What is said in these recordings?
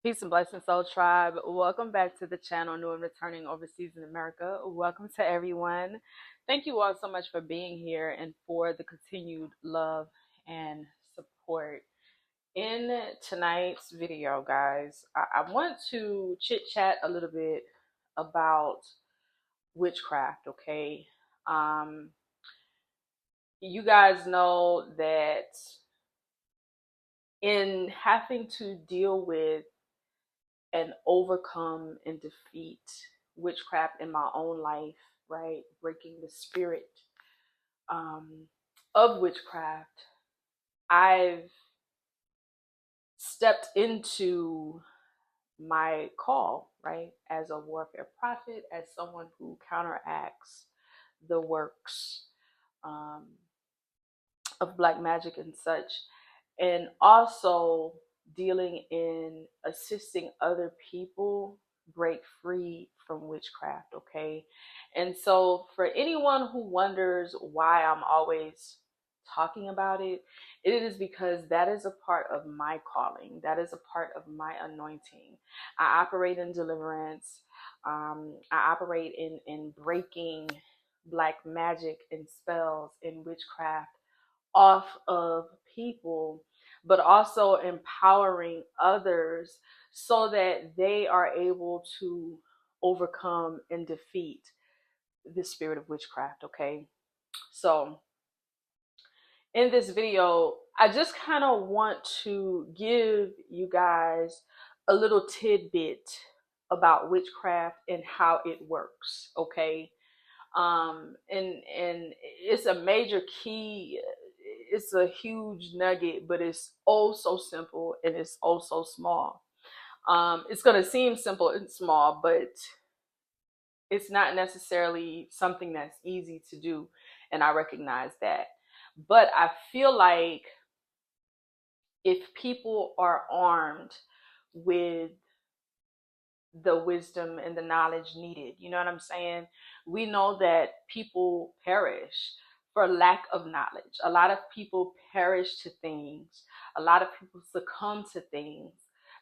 Peace and blessings, Soul Tribe. Welcome back to the channel, new and returning overseas in America. Welcome to everyone. Thank you all so much for being here and for the continued love and support. In tonight's video, guys, I want to chit chat a little bit about witchcraft, okay? Um, you guys know that in having to deal with and overcome and defeat witchcraft in my own life, right? Breaking the spirit um, of witchcraft. I've stepped into my call, right? As a warfare prophet, as someone who counteracts the works um, of black magic and such, and also dealing in assisting other people break free from witchcraft, okay? And so for anyone who wonders why I'm always talking about it, it is because that is a part of my calling. That is a part of my anointing. I operate in deliverance. I operate in breaking black magic and spells and witchcraft off of people, but also empowering others so that they are able to overcome and defeat the spirit of witchcraft. Okay, so in this video, I just kind of want to give you guys a little tidbit about witchcraft and how it works. Okay, and it's a major key. It's a huge nugget, but it's oh so simple and it's oh so small. It's going to seem simple and small, but it's not necessarily something that's easy to do, and I recognize that. But I feel like if people are armed with the wisdom and the knowledge needed. You know what I'm saying? We know that people perish for lack of knowledge. A lot of people perish to things. A lot of people succumb to things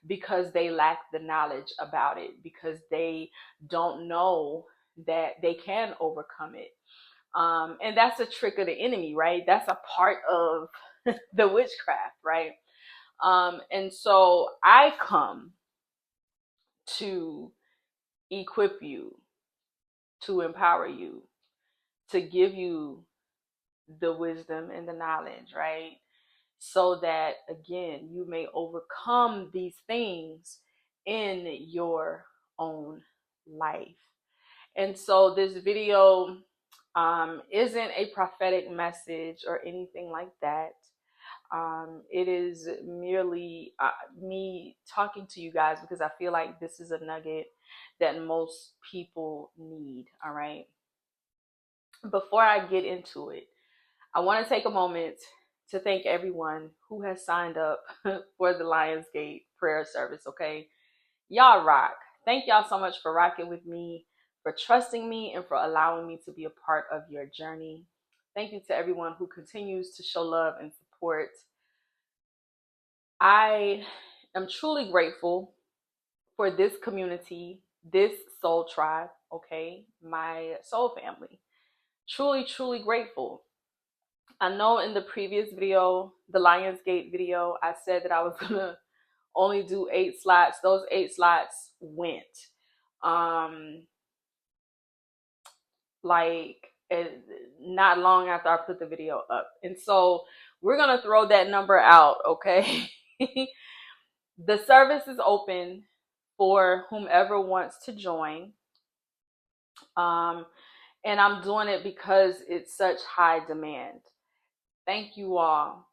because they lack the knowledge about it, because they don't know that they can overcome it. And that's a trick of the enemy, right? That's a part of the witchcraft, right? And so I come to equip you, to empower you, to give you the wisdom and the knowledge, right? So that, again, you may overcome these things in your own life. And so this video isn't a prophetic message or anything like that. It is merely me talking to you guys because I feel like this is a nugget that most people need. All right. Before I get into it, I want to take a moment to thank everyone who has signed up for the Lionsgate prayer service. Okay. Y'all rock. Thank y'all so much for rocking with me, for trusting me, and for allowing me to be a part of your journey. Thank you to everyone who continues to show love and support. I am truly grateful for this community, this soul tribe, okay, my soul family. Truly, truly grateful. I know in the previous video, the Lionsgate video, I said that I was gonna only do 8 slots. Those 8 slots went. Like not long after I put the video up. And so we're gonna throw that number out, okay? The service is open for whomever wants to join. And I'm doing it because it's such high demand. Thank you all.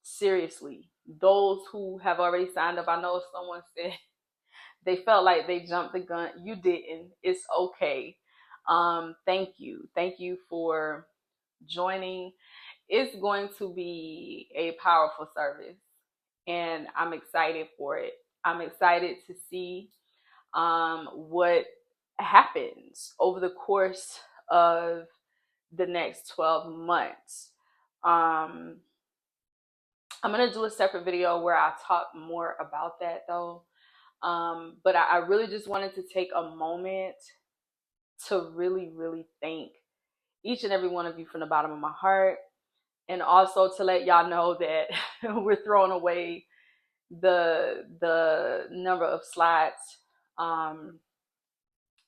Seriously. Those who have already signed up, I know someone said they felt like they jumped the gun. You didn't. It's okay. Thank you. Thank you for joining. It's going to be a powerful service, and I'm excited for it. I'm excited to see what happens over the course of the next 12 months. I'm going to do a separate video where I talk more about that though. But I really just wanted to take a moment to really, really thank each and every one of you from the bottom of my heart. And also to let y'all know that we're throwing away the number of slots.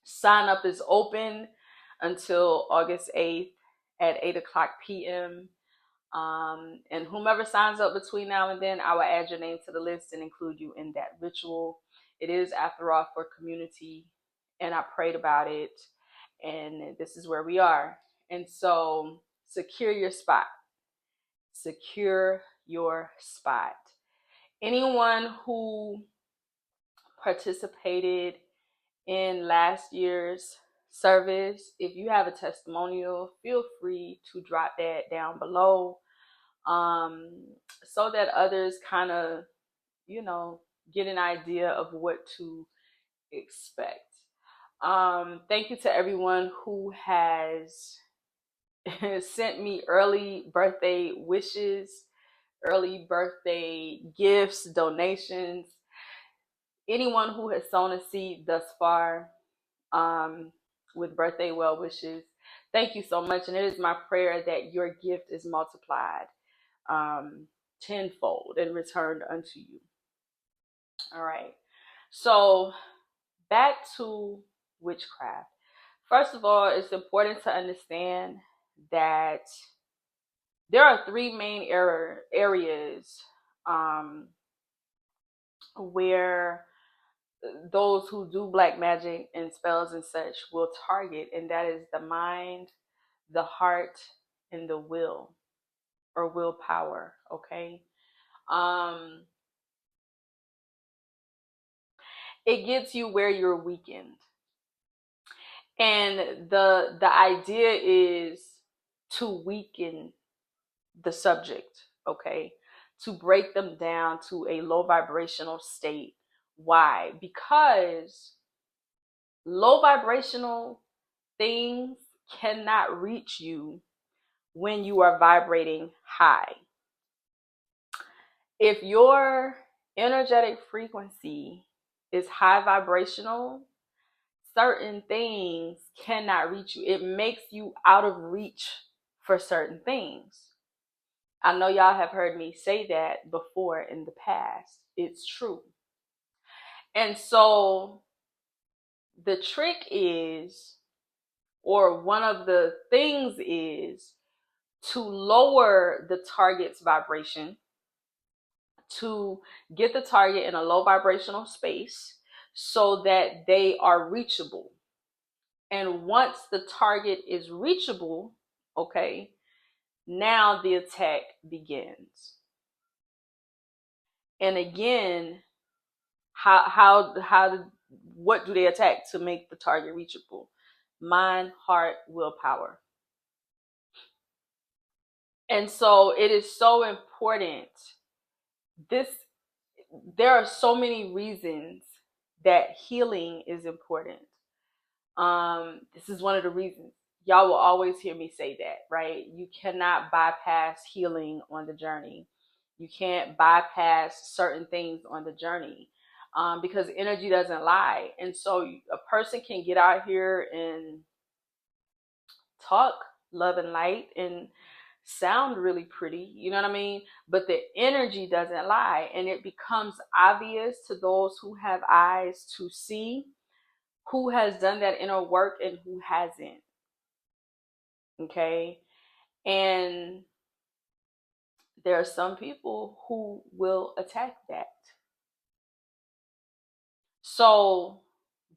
Sign up is open until August 8th at 8 o'clock p.m. And whomever signs up between now and then, I will add your name to the list and include you in that ritual. It is, after all, for community, and I prayed about it, and this is where we are. And so, secure your spot. Secure your spot. Anyone who participated in last year's service, if you have a testimonial, feel free to drop that down below, so that others kind of, get an idea of what to expect. Thank you to everyone who has sent me early birthday wishes, early birthday gifts, donations. Anyone who has sown a seed thus far, with birthday well wishes, thank you so much. And it is my prayer that your gift is multiplied tenfold and returned unto you. All right. So back to witchcraft. First of all, it's important to understand that there are three main areas where those who do black magic and spells and such will target, and that is the mind, the heart, and the will, or willpower. Okay. It gets you where you're weakened, and the idea is to weaken the subject. Okay, to break them down to a low vibrational state. Why? Because low vibrational things cannot reach you when you are vibrating high. If your energetic frequency is high vibrational, certain things cannot reach you. It makes you out of reach for certain things. I know y'all have heard me say that before in the past. It's true. And so the trick is, or one of the things is, to lower the target's vibration, to get the target in a low vibrational space so that they are reachable. And once the target is reachable, okay, now the attack begins. And again, what do they attack to make the target reachable? Mind, heart, willpower. And so it is so important. There are so many reasons that healing is important. This is one of the reasons. Y'all will always hear me say that, right? You cannot bypass healing on the journey. You can't bypass certain things on the journey, because energy doesn't lie. And so a person can get out here and talk love and light and sound really pretty, you know what I mean? But the energy doesn't lie, and it becomes obvious to those who have eyes to see who has done that inner work and who hasn't. Okay? And there are some people who will attack that. So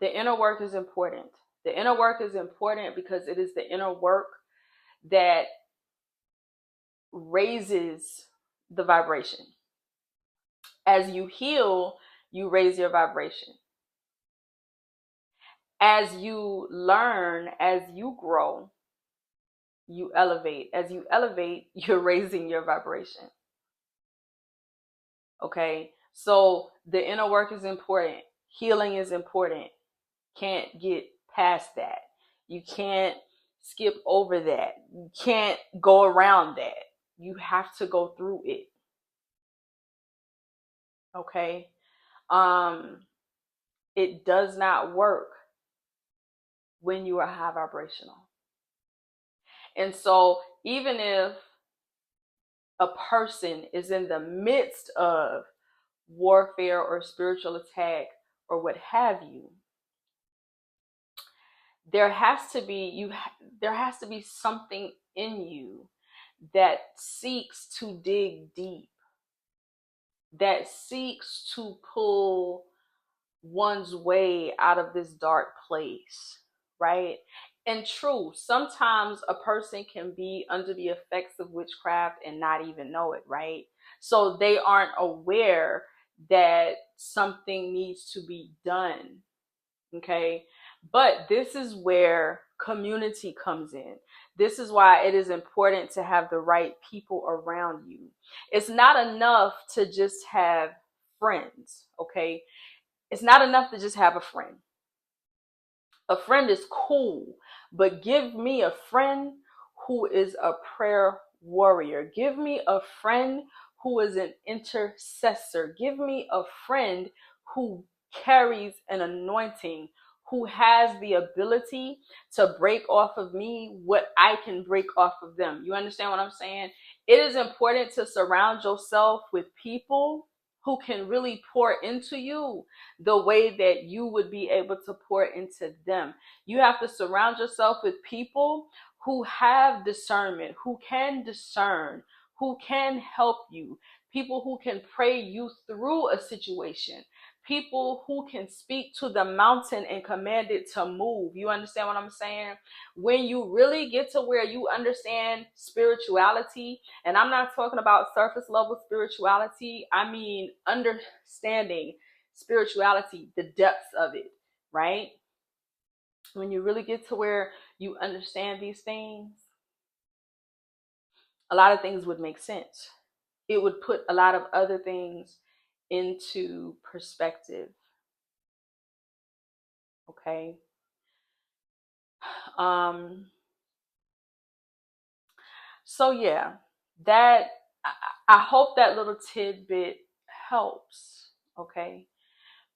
the inner work is important. The inner work is important because it is the inner work that raises the vibration. As you heal, you raise your vibration. As you learn, as you grow, you elevate. As you elevate, you're raising your vibration. Okay? So the inner work is important. Healing is important. Can't get past that. You can't skip over that. You can't go around that. You have to go through it. Okay? It does not work when you are high vibrational. And so even if a person is in the midst of warfare or spiritual attack or what have you, there has to be something in you that seeks to dig deep, that seeks to pull one's way out of this dark place, right? And true, sometimes a person can be under the effects of witchcraft and not even know it, right? So they aren't aware that something needs to be done, okay? But this is where community comes in. This is why it is important to have the right people around you. It's not enough to just have friends, okay? It's not enough to just have a friend. A friend is cool, but give me a friend who is a prayer warrior. Give me a friend who is an intercessor. Give me a friend who carries an anointing, who has the ability to break off of me what I can break off of them. You understand what I'm saying? It is important to surround yourself with people who can really pour into you the way that you would be able to pour into them. You have to surround yourself with people who have discernment, who can discern, who can help you, people who can pray you through a situation, people who can speak to the mountain and command it to move. You understand what I'm saying? When you really get to where you understand spirituality, and I'm not talking about surface level spirituality, I mean understanding spirituality, the depths of it, right? When you really get to where you understand these things, a lot of things would make sense. It would put a lot of other things into perspective. Okay. Um, so yeah, that I hope that little tidbit helps. Okay.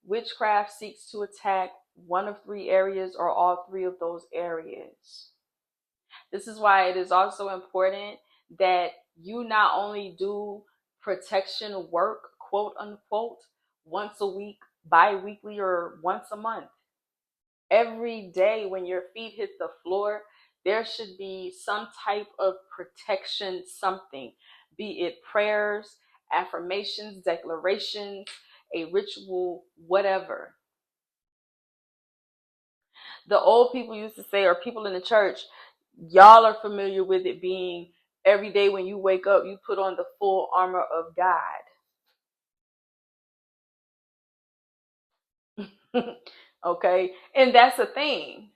Witchcraft seeks to attack one of three areas or all three of those areas. This is why it is also important that you not only do protection work, quote unquote, once a week, bi-weekly, or once a month. Every day when your feet hit the floor, there should be some type of protection, something, be it prayers, affirmations, declarations, a ritual, whatever. The old people used to say, or people in the church, y'all are familiar with it being every day when you wake up, you put on the full armor of God. Okay. And that's a thing.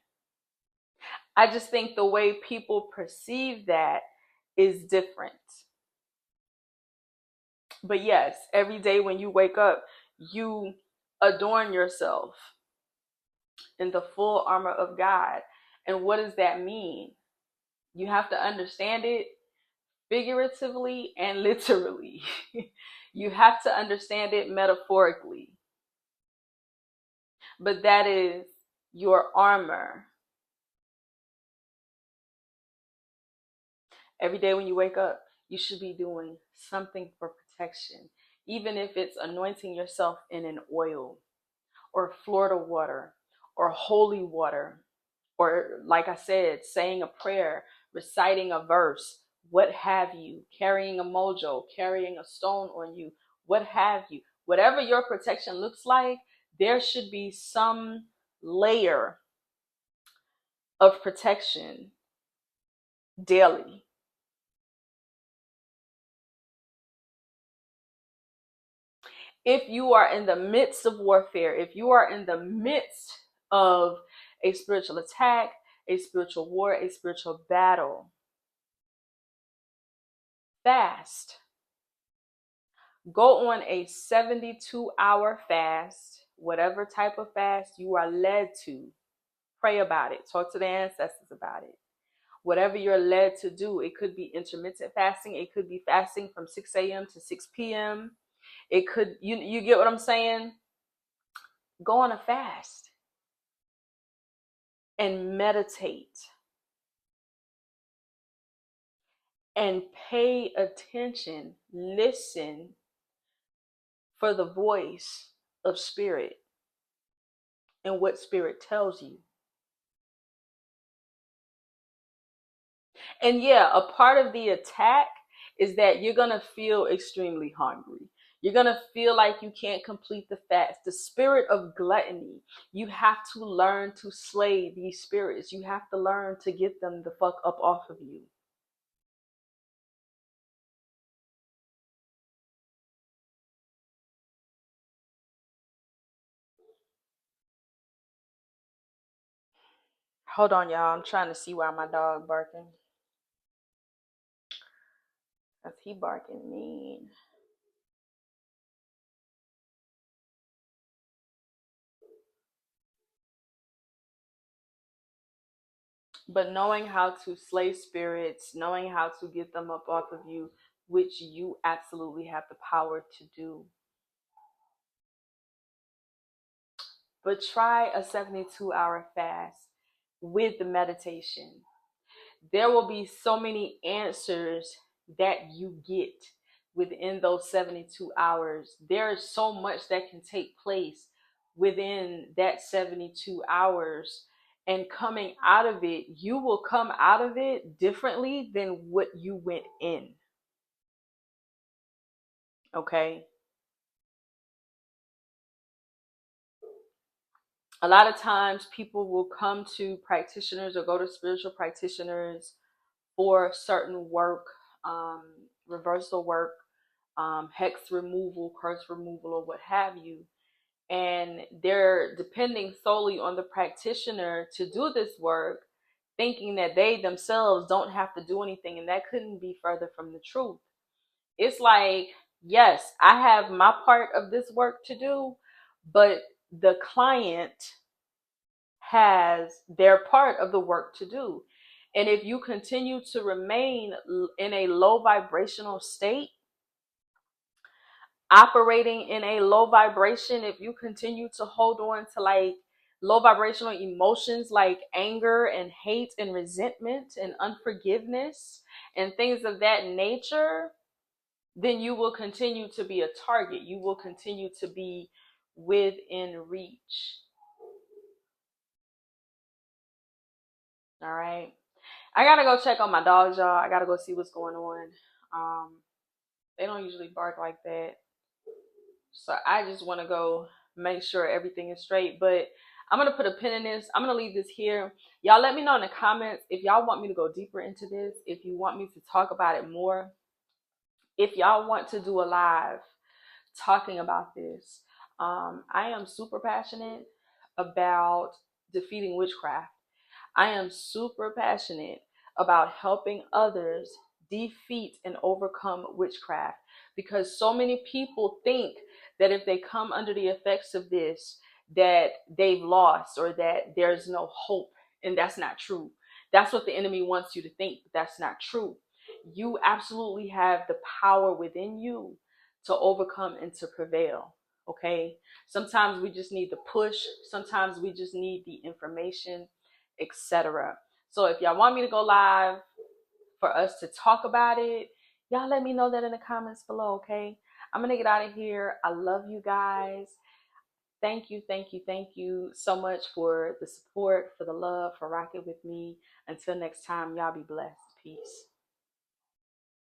I just think the way people perceive that is different. But yes, every day when you wake up, you adorn yourself in the full armor of God. And what does that mean? You have to understand it figuratively and literally. You have to understand it metaphorically. But that is your armor. Every day when you wake up, you should be doing something for protection, even if it's anointing yourself in an oil or Florida water or holy water, or like I said, saying a prayer, reciting a verse, what have you, carrying a mojo, carrying a stone on you, what have you. Whatever your protection looks like, there should be some layer of protection daily. If you are in the midst of warfare, if you are in the midst of a spiritual attack, a spiritual war, a spiritual battle, fast. Go on a 72-hour fast, whatever type of fast you are led to. Pray about it. Talk to the ancestors about it. Whatever you're led to do, it could be intermittent fasting. It could be fasting from 6 a.m. to 6 p.m. It could, you get what I'm saying? Go on a fast and meditate and pay attention, listen for the voice of spirit and what spirit tells you. And yeah, a part of the attack is that you're going to feel extremely hungry. You're going to feel like you can't complete the fast. The spirit of gluttony, you have to learn to slay these spirits. You have to learn to get them the fuck up off of you. Hold on, y'all. I'm trying to see why my dog barking. Cause he barking mean. But knowing how to slay spirits, knowing how to get them up off of you, which you absolutely have the power to do. But try a 72-hour fast with the meditation. There will be so many answers that you get within those 72 hours. There is so much that can take place within that 72 hours. And coming out of it, you will come out of it differently than what you went in. Okay. A lot of times people will come to practitioners or go to spiritual practitioners for certain work, um, reversal work, hex removal, curse removal, or what have you. And they're depending solely on the practitioner to do this work, thinking that they themselves don't have to do anything. And that couldn't be further from the truth. It's like, yes, I have my part of this work to do, but the client has their part of the work to do. And if you continue to remain in a low vibrational state, operating in a low vibration, if you continue to hold on to like low vibrational emotions like anger and hate and resentment and unforgiveness and things of that nature, then you will continue to be a target. You will continue to be within reach. All right. I gotta go check on my dogs, y'all. I gotta go see what's going on. They don't usually bark like that. So I just want to go make sure everything is straight. But I'm going to put a pin in this. I'm going to leave this here. Y'all let me know in the comments if y'all want me to go deeper into this, if you want me to talk about it more, if y'all want to do a live talking about this. I am super passionate about defeating witchcraft. I am super passionate about helping others defeat and overcome witchcraft because so many people think that if they come under the effects of this, that they've lost or that there's no hope. And that's not true. That's what the enemy wants you to think, but that's not true. You absolutely have the power within you to overcome and to prevail. Okay. Sometimes we just need the push. Sometimes we just need the information, etc. So if y'all want me to go live for us to talk about it, y'all let me know that in the comments below, okay? I'm gonna get out of here. I love you guys. Thank you, thank you, thank you so much for the support, for the love, for rocking with me. Until next time, y'all be blessed. Peace.